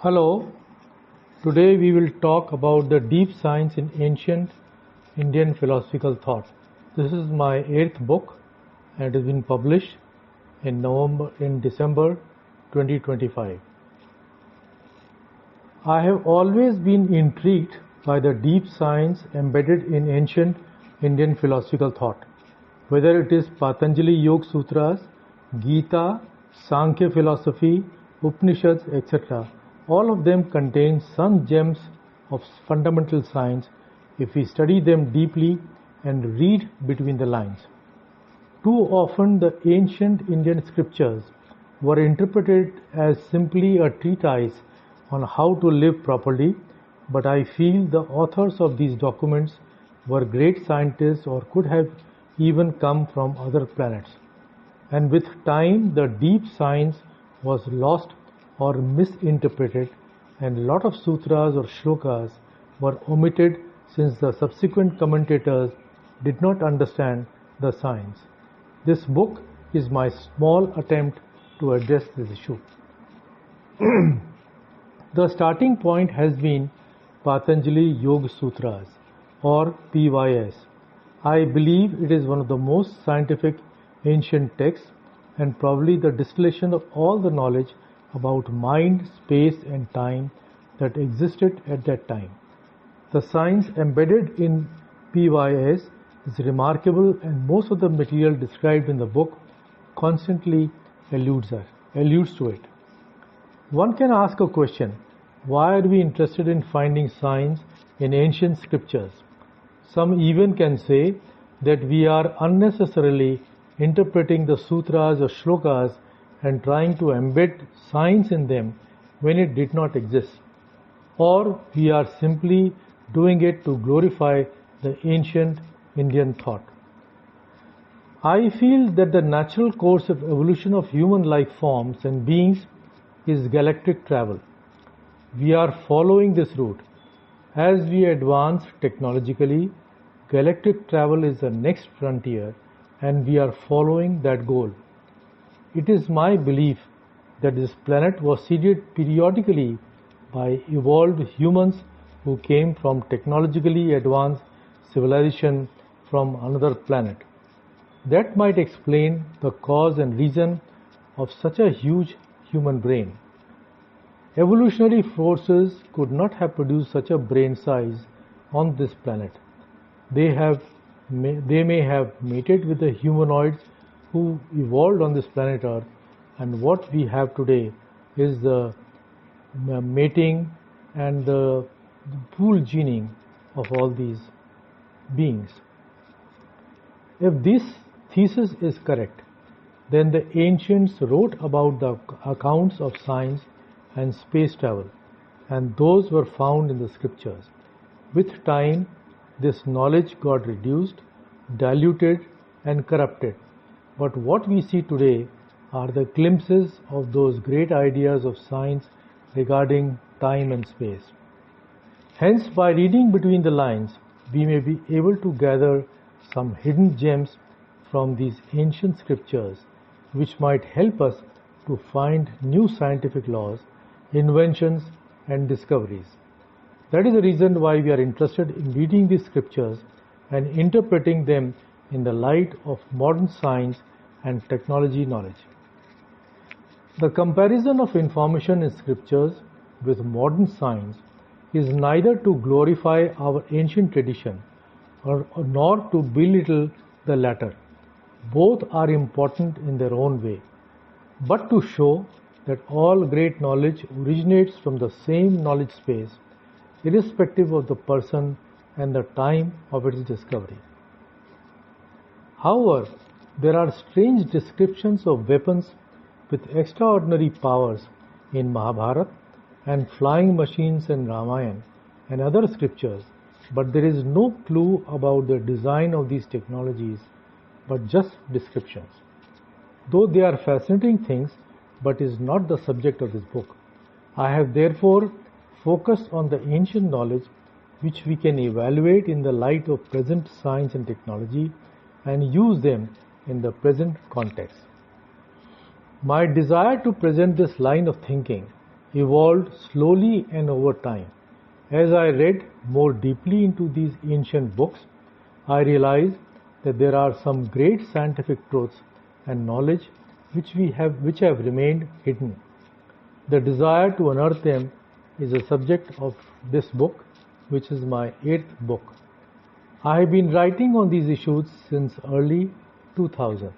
Hello, today we will talk about the deep science in ancient Indian philosophical thought. This is my 8th book and it has been published in December 2025. I have always been intrigued by the deep science embedded in ancient Indian philosophical thought, whether it is Patanjali Yoga Sutras, Gita, Sankhya philosophy, Upanishads, etc. All of them contain some gems of fundamental science if we study them deeply and read between the lines. Too often the ancient Indian scriptures were interpreted as simply a treatise on how to live properly, but I feel the authors of these documents were great scientists or could have even come from other planets. And with time the deep science was lost or misinterpreted, and a lot of sutras or shlokas were omitted since the subsequent commentators did not understand the science. This book is my small attempt to address this issue. The starting point has been Patanjali Yoga Sutras or PYS. I believe it is one of the most scientific ancient texts and probably the distillation of all the knowledge about mind, space and time that existed at that time. The science embedded in PYS is remarkable and most of the material described in the book constantly alludes to it. One can ask a question: why are we interested in finding science in ancient scriptures? Some even can say that we are unnecessarily interpreting the sutras or shlokas and trying to embed science in them when it did not exist, or we are simply doing it to glorify the ancient Indian thought. I feel that the natural course of evolution of human life forms and beings is galactic travel. We are following this route. As we advance technologically, galactic travel is the next frontier and we are following that goal. It is my belief that this planet was seeded periodically by evolved humans who came from technologically advanced civilization from another planet. That might explain the cause and reason of such a huge human brain. Evolutionary forces could not have produced such a brain size on this planet. They may have mated with the humanoids who evolved on this planet Earth, and what we have today is the mating and the pool gening of all these beings. If this thesis is correct, then the ancients wrote about the accounts of science and space travel, and those were found in the scriptures. With time, this knowledge got reduced, diluted and corrupted, but what we see today are the glimpses of those great ideas of science regarding time and space. Hence, by reading between the lines, we may be able to gather some hidden gems from these ancient scriptures which might help us to find new scientific laws, inventions and discoveries. That is the reason why we are interested in reading these scriptures and interpreting them in the light of modern science and technology knowledge. The comparison of information in scriptures with modern science is neither to glorify our ancient tradition nor to belittle the latter. Both are important in their own way, but to show that all great knowledge originates from the same knowledge space, irrespective of the person and the time of its discovery. However, there are strange descriptions of weapons with extraordinary powers in Mahabharata and flying machines in Ramayana and other scriptures, but there is no clue about the design of these technologies, but just descriptions. Though they are fascinating things, but is not the subject of this book. I have therefore focused on the ancient knowledge which we can evaluate in the light of present science and technology and use them in the present context. My desire to present this line of thinking evolved slowly and over time. As I read more deeply into these ancient books, I realized that there are some great scientific truths and knowledge which have remained hidden. The desire to unearth them is the subject of this book, which is my 8th book. I have been writing on these issues since early 2000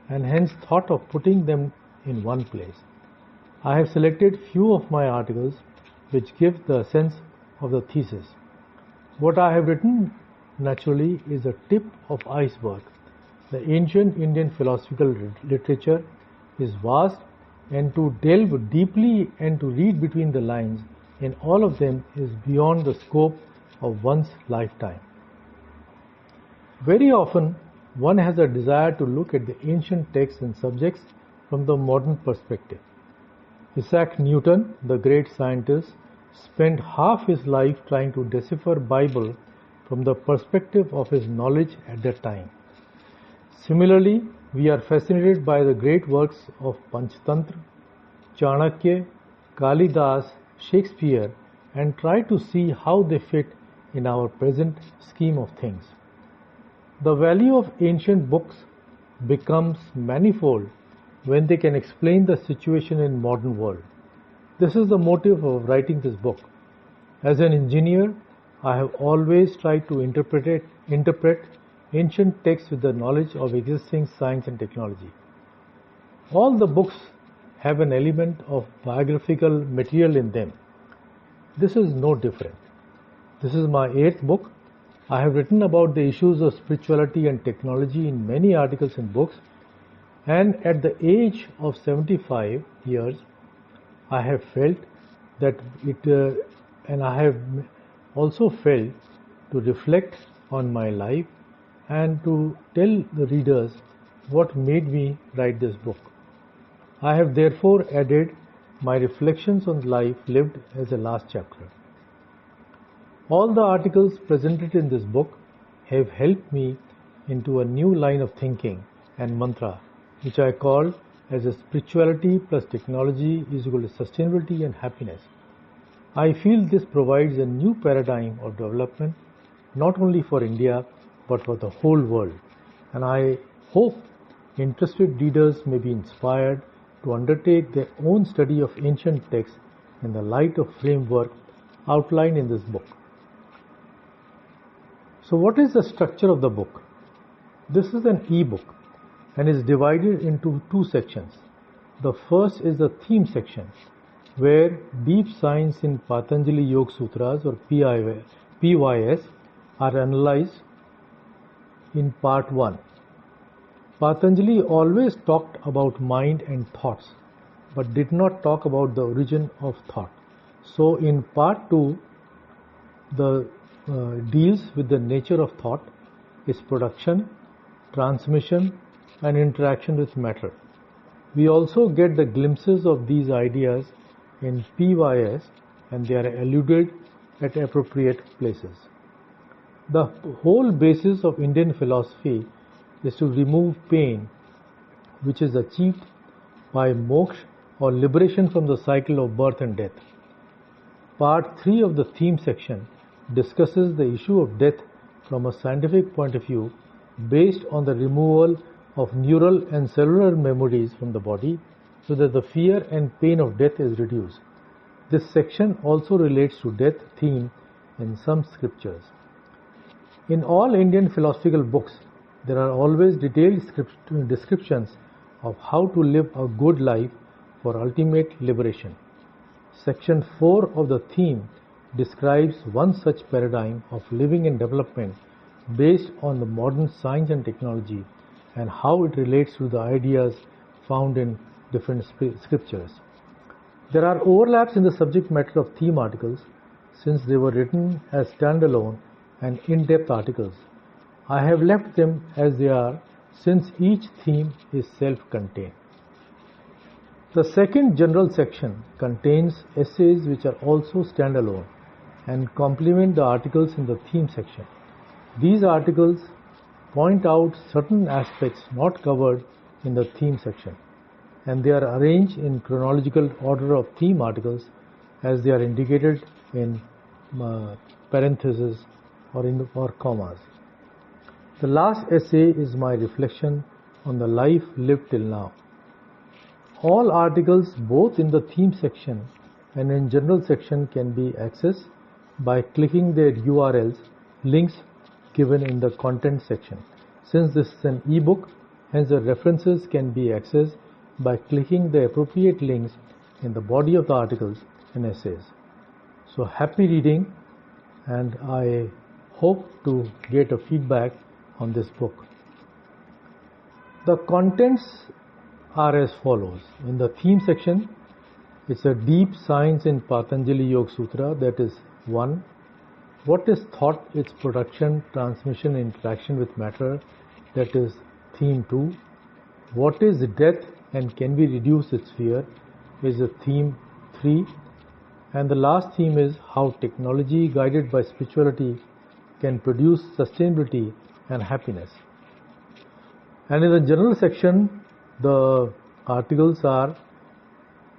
and hence thought of putting them in one place. I have selected few of my articles which give the sense of the thesis. What I have written naturally is a tip of iceberg. The ancient Indian philosophical literature is vast, and to delve deeply and to read between the lines in all of them is beyond the scope of one's lifetime. Very often, one has a desire to look at the ancient texts and subjects from the modern perspective. Isaac Newton, the great scientist, spent half his life trying to decipher Bible from the perspective of his knowledge at that time. Similarly, we are fascinated by the great works of Panchatantra, Chanakya, Kalidas, Shakespeare, and try to see how they fit in our present scheme of things. The value of ancient books becomes manifold when they can explain the situation in modern world. This is the motive of writing this book. As an engineer, I have always tried to interpret ancient texts with the knowledge of existing science and technology. All the books have an element of biographical material in them. This is no different. This is my 8th book. I have written about the issues of spirituality and technology in many articles and books, and at the age of 75 years, I have felt that and I have also felt to reflect on my life and to tell the readers what made me write this book. I have therefore added my reflections on life lived as a last chapter. All the articles presented in this book have helped me into a new line of thinking and mantra, which I call as a spirituality plus technology is equal to sustainability and happiness. I feel this provides a new paradigm of development, not only for India, but for the whole world. And I hope interested readers may be inspired to undertake their own study of ancient texts in the light of framework outlined in this book. So what is the structure of the book? This is an e-book and is divided into 2 sections. The first is the theme section, where deep science in Patanjali Yoga Sutras or PYS are analyzed in part 1. Patanjali always talked about mind and thoughts, but did not talk about the origin of thought. So in part 2, the deals with the nature of thought, its production, transmission, and interaction with matter. We also get the glimpses of these ideas in PYS, and they are alluded at appropriate places. The whole basis of Indian philosophy is to remove pain, which is achieved by moksha or liberation from the cycle of birth and death. Part 3 of the theme section discusses the issue of death from a scientific point of view based on the removal of neural and cellular memories from the body so that the fear and pain of death is reduced. This section also relates to death theme in some scriptures. In all Indian philosophical books, there are always detailed descriptions of how to live a good life for ultimate liberation. Section 4 of the theme describes one such paradigm of living and development based on the modern science and technology and how it relates to the ideas found in different scriptures. There are overlaps in the subject matter of theme articles since they were written as standalone and in-depth articles. I have left them as they are since each theme is self-contained. The second general section contains essays which are also standalone and complement the articles in the theme section. These articles point out certain aspects not covered in the theme section. and they are arranged in chronological order of theme articles as they are indicated in parentheses or commas. The last essay is my reflection on the life lived till now. All articles both in the theme section and in general section can be accessed by clicking their URLs links given in the content section. Since this is an ebook, hence the references can be accessed by clicking the appropriate links in the body of the articles and essays. So happy reading, and I hope to get a feedback on this book. The contents are as follows. In the theme section, it's a deep science in Patanjali Yoga Sutra, that is 1. What is thought, its production, transmission, interaction with matter, that is theme 2. What is death and can we reduce its fear, is a theme 3. And the last theme is how technology guided by spirituality can produce sustainability and happiness. And in the general section, the articles are: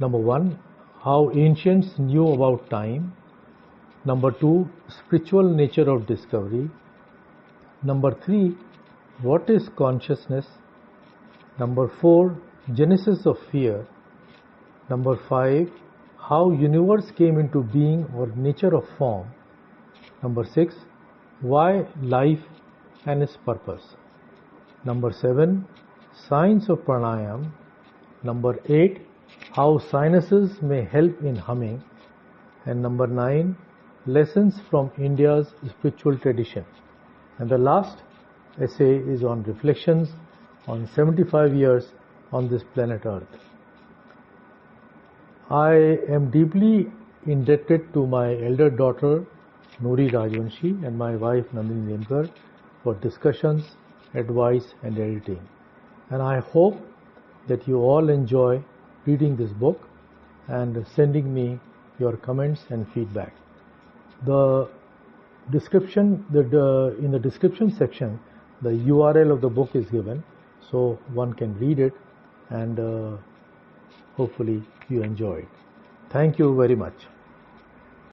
number 1, how ancients knew about time; number 2, spiritual nature of discovery; number 3, what is consciousness; number 4, genesis of fear; number 5, how universe came into being or nature of form; number 6, why life and its purpose; number 7, science of pranayam; number 8, how sinuses may help in humming; and number 9, lessons from India's spiritual tradition. And the last essay is on reflections on 75 years on this planet Earth. I am deeply indebted to my elder daughter Noori Rajvanshi and my wife Nandini Nemkar for discussions, advice and editing. And I hope that you all enjoy reading this book and sending me your comments and feedback. The description, in the description section, the URL of the book is given, so one can read it, and hopefully you enjoy it. Thank you very much.